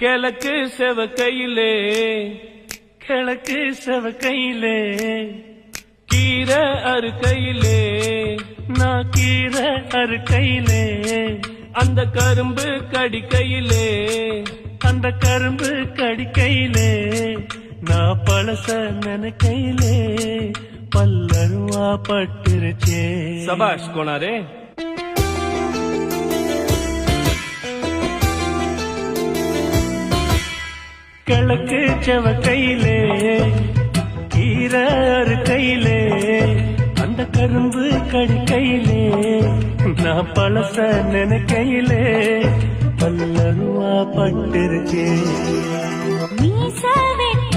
கிழக்கு செவக்கையிலே கிழக்கு செவக்கையிலே கீரை அறுக்கையிலே நான் கீரை அறுக்கையிலே அந்த கரும்பு கடிக்கையிலே அந்த கரும்பு கடிக்கையிலே நான் பழச நினைக்கையிலே பல்லருவா பட்டுருச்சே. சபாஷ் கோனாரே. கிழக்கு செவக்கையிலே கீரை அறுக்கையிலே அந்த கரும்பு கடிக்கையிலே நான் பழச நினைக்கையிலே பல்லருவா பட்டுருச்சே. மீச வெட்டி